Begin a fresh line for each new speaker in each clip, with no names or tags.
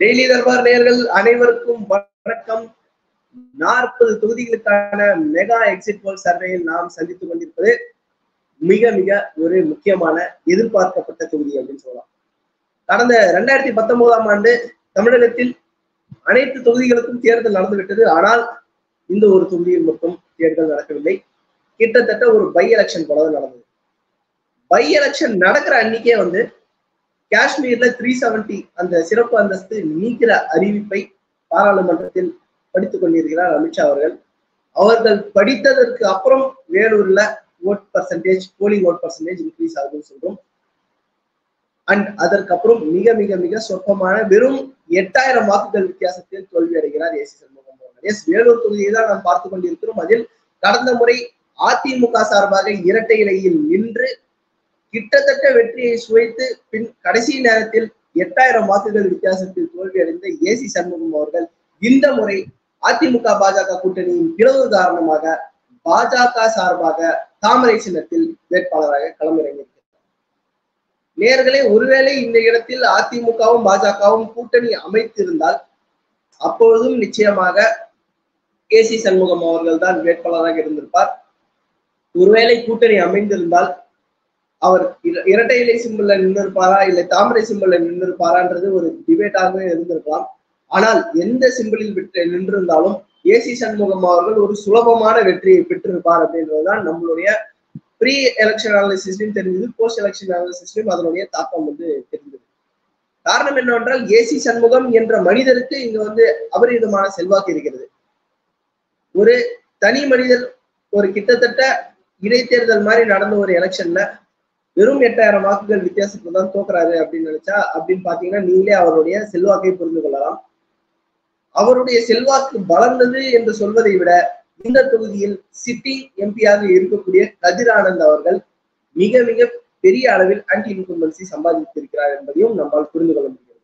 Daily Darbar நேயர்கள் அனைவருக்கும் வணக்கம். 40 தொகுதிகளுக்கான மெகா எக்ஸிட் போல் சர்வேயில் நாம் சந்தித்துக் கொண்டிருப்பது மிக மிக ஒரு முக்கியமான எதிர்பார்க்கப்பட்ட தொகுதி அப்படின்னு சொல்லலாம். கடந்த 2019ஆம் ஆண்டு தமிழகத்தில் அனைத்து தொகுதிகளுக்கும் தேர்தல் நடந்துவிட்டது. ஆனால் இந்த ஒரு தொகுதியில் மட்டும் தேர்தல் நடக்கவில்லை. கிட்டத்தட்ட ஒரு பை எலெக்ஷன் போல நடந்தது. பை எலெக்ஷன் நடக்கிற அன்னைக்கே காஷ்மீர்ல 370 அந்த சிறப்பு அந்தஸ்து நீக்கிற அறிவிப்பை பாராளுமன்றத்தில் படித்துக் கொண்டிருக்கிறார் அமித்ஷா அவர்கள். அவர்கள் படித்ததற்கு அப்புறம் வேலூர்ல போலிங் ஓட் பர்சன்டேஜ் இன்க்ரீஸ் ஆகுதுன்னு சொல்றோம். அண்ட் அதற்கப்புறம் மிக மிக மிக சொற்பமான வெறும் 8000 வாக்குகள் வித்தியாசத்தில் தோல்வி அடைகிறார் ஏசி சண்முகம் அவர்கள். வேலூர் தொகுதியை தான் நாம் பார்த்துக் கொண்டிருக்கிறோம். அதில் கடந்த முறை அதிமுக சார்பாக இரட்டை இலையில் நின்று கிட்டத்தட்ட வெற்றியை சுவைத்து பின் கடைசி நேரத்தில் 8000 வாக்குகள் வித்தியாசத்தில் தோல்வி அடைந்த ஏசி சண்முகம் அவர்கள் இந்த முறை அதிமுக பாஜக கூட்டணியின் பிளவு காரணமாக பாஜக சார்பாக தாமரை சின்னத்தில் வேட்பாளராக களமிறங்கியிருக்கிறார். நேயர்களே, ஒருவேளை இந்த இடத்தில் அதிமுகவும் பாஜகவும் கூட்டணி அமைத்திருந்தால் அப்பொழுதும் நிச்சயமாக ஏசி சண்முகம் அவர்கள் தான் வேட்பாளராக இருந்திருப்பார். ஒருவேளை கூட்டணி அமைந்திருந்தால் அவர் இரட்டை இலை சிம்பிள்ல நின்றிருப்பாரா இல்லை தாமரை சிம்பிள்ல நின்றிருப்பாரான்றது ஒரு டிபேட்டாகவே இருந்திருக்கலாம். ஆனால் எந்த சிம்பிளில் நின்றிருந்தாலும் ஏசி சண்முகம் அவர்கள் ஒரு சுலபமான வெற்றியை பெற்றிருப்பார் அப்படின்றதுதான் நம்மளுடைய ப்ரீ எலெக்ஷன் அனாலிசிஸ்லையும் தெரிஞ்சது, போஸ்ட் எலெக்ஷன் அனாலிசிஸ்லையும் அதனுடைய தாக்கம் தெரிந்தது. காரணம் என்னவென்றால் ஏசி சண்முகம் என்ற மனிதருக்கு இங்க அபரிதமான செல்வாக்கு இருக்கிறது. ஒரு தனி மனிதர் ஒரு கிட்டத்தட்ட இடைத்தேர்தல் மாதிரி நடந்த ஒரு எலெக்ஷன்ல வெறும் 8000 வாக்குகள் வித்தியாசத்துல தான் தோக்குறாரு அப்படின்னு பாத்தீங்கன்னா நீங்களே அவருடைய செல்வாக்கை புரிந்து கொள்ளலாம். அவருடைய செல்வாக்கு வளர்ந்தது என்று சொல்வதை விட இந்த தொகுதியில் சிட்டிங் எம்பியாக இருக்கக்கூடிய கதிர் ஆனந்த் அவர்கள் மிக மிக பெரிய அளவில் ஆன்டி இன்கம்பன்சி சம்பாதித்திருக்கிறார் என்பதையும் நம்மால் புரிந்து கொள்ள முடிகிறது.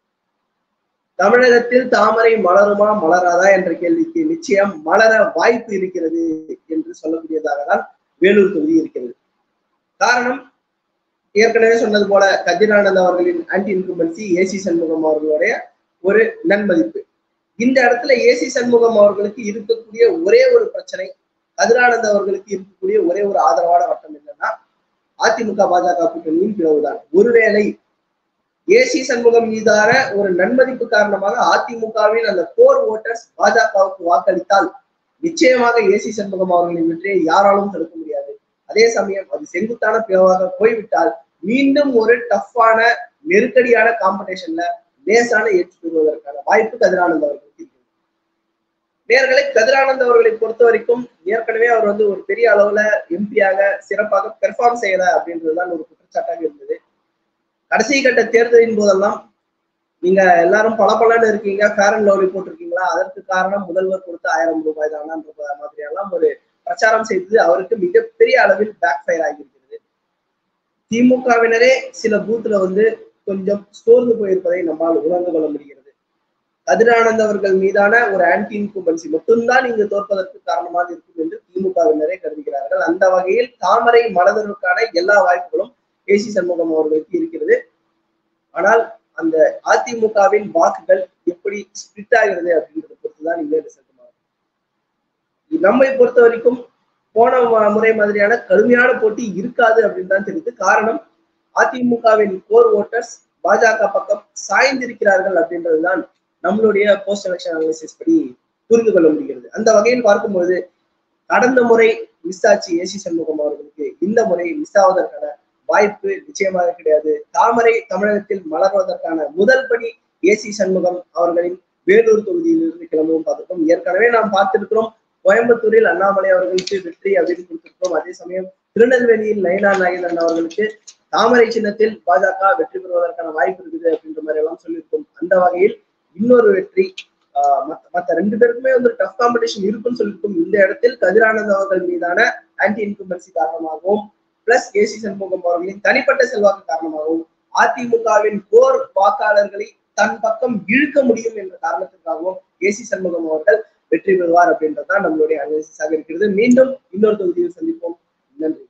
தமிழகத்தில் தாமரை மலருமா மலராதா என்ற கேள்விக்கு நிச்சயம் மலர வாய்ப்பு இருக்கிறது என்று சொல்லக்கூடியதாக தான் வேலூர் தொகுதி இருக்கிறது. காரணம், ஏற்கனவே சொன்னது போல கதிர் ஆனந்த் அவர்களின் ஆன்டி இன்கம்பன்சி, ஏசி சண்முகம் அவர்களுடைய ஒரு நன்மதிப்பு. இந்த இடத்துல ஏசி சண்முகம் அவர்களுக்கு இருக்கக்கூடிய ஒரே ஒரு பிரச்சனை, கதிர் ஆனந்த் அவர்களுக்கு இருக்கக்கூடிய ஒரே ஒரு ஆதரவான வட்டம் என்னன்னா அதிமுக பாஜக கூட்டணியின் பிளவுதான். ஒருவேளை ஏசி சண்முகம் மீதான ஒரு நன்மதிப்பு காரணமாக அதிமுகவின் அந்த கோர் ஓட்டர்ஸ் பாஜகவுக்கு வாக்களித்தால் நிச்சயமாக ஏசி சண்முகம் அவர்களின் வெற்றியை யாராலும் தடுக்க முடியாது. அதே சமயம் அது செங்குத்தான பிளவாக போய்விட்டால் மீண்டும் ஒரு டஃப்பான நெருக்கடியான காம்படிஷன்ல லேசான ஏற்று பெறுவதற்கான வாய்ப்பு கதிர் ஆனந்த் அவர்களுக்கு இருக்கிறது. நேயர்களே, கதிர் ஆனந்த் அவர்களை பொறுத்த வரைக்கும் ஏற்கனவே அவர் ஒரு பெரிய அளவுல எம்பியாக சிறப்பாக பெர்ஃபார்ம் செய்யல அப்படின்றதுதான் ஒரு குற்றச்சாட்டாக இருந்தது. கடைசி கட்ட தேர்தலின் போதெல்லாம் நீங்க எல்லாரும் பலன்னு இருக்கீங்க, ஃபேர் அண்ட் லவ்லி போட்டிருக்கீங்களா, அதற்கு காரணம் முதல்வர் கொடுத்த 1000 ரூபாய் தானான்ற மாதிரியெல்லாம் ஒரு பிரச்சாரம் செய்தது அவருக்கு மிகப்பெரிய அளவில் பேக் ஃபயர் ஆகியிருக்கிறது. திமுகவினரே சில பூத்துல கொஞ்சம் சோர்ந்து போயிருப்பதை நம்மால் உணர்ந்து கொள்ள முடிகிறது. கதிர் ஆனந்த் அவர்கள் மீதான ஒரு ஆன்டி இன்கம்பன்சி மட்டும்தான் இங்கு தோற்பதற்கு காரணமாக இருக்கும் என்று திமுகவினரே கருதுகிறார்கள். அந்த வகையில் தாமரை மலர்வதற்கான எல்லா வாய்ப்புகளும் ஏசி சண்முகம் அவர்களுக்கு இருக்கிறது. ஆனால் அந்த அதிமுகவின் வாக்குகள் எப்படி ஸ்பிளிட் ஆகிறது அப்படின்றத பொறுத்துதான் இங்கே ரிசல்ட் மாறும். நம்மை பொறுத்த வரைக்கும் போன முறை மாதிரியான கடுமையான போட்டி இருக்காது அப்படின்னு தான் தெரியுது. காரணம், அதிமுகவின் கோர் ஓட்டர்ஸ் பாஜக பக்கம் சாய்ந்திருக்கிறார்கள் அப்படின்றதுதான் நம்மளுடைய போஸ்ட் எலெக்ஷன் அனாலிசிஸ் படி புரிந்து கொள்ள முடிகிறது. அந்த வகையில் பார்க்கும்போது கடந்த முறை மிஸ் ஆச்சு ஏசி சண்முகம் அவர்களுக்கு, இந்த முறை மிஸ் ஆவதற்கான வாய்ப்பு நிச்சயமாக கிடையாது. தாமரை தமிழகத்தில் மலர்வதற்கான முதல் படி ஏசி சண்முகம் அவர்களின் வேலூர் தொகுதியிலிருந்து கிளம்பவும் பார்த்திருக்கோம். ஏற்கனவே நாம் பார்த்திருக்கிறோம், கோயம்புத்தூரில் அண்ணாமலை அவர்களுக்கு வெற்றி அப்படின்னு கொடுத்திருக்கிறோம். அதே சமயம் திருநெல்வேலியில் நயினார் நாகேந்திரன் அவர்களுக்கு தாமரை சின்னத்தில் பாஜக வெற்றி பெறுவதற்கான வாய்ப்பு இருக்குது அப்படின்ற மாதிரி எல்லாம் சொல்லியிருக்கோம். அந்த வகையில் இன்னொரு வெற்றி மற்ற 2 பேருக்குமே டஃப் காம்படிஷன் இருக்குன்னு சொல்லியிருக்கும். இந்த இடத்தில் கதிர் ஆனந்த் அவர்கள் மீதான ஆன்டி இன்கம்பன்சி காரணமாகவும் பிளஸ் ஏசி சண்முகம் அவர்களின் தனிப்பட்ட செல்வாக்கு காரணமாகவும் அதிமுகவின் கோர் வாக்காளர்களை தன் பக்கம் இழுக்க முடியும் என்ற காரணத்திற்காகவும் ஏசி சண்முகம் அவர்கள் வெற்றி பெறுவார் அப்படின்றதுதான் நம்மளுடைய அனாலிசிஸாக இருக்கிறது. மீண்டும் இன்னொரு தொகுதியில் சந்திப்போம். நன்றி.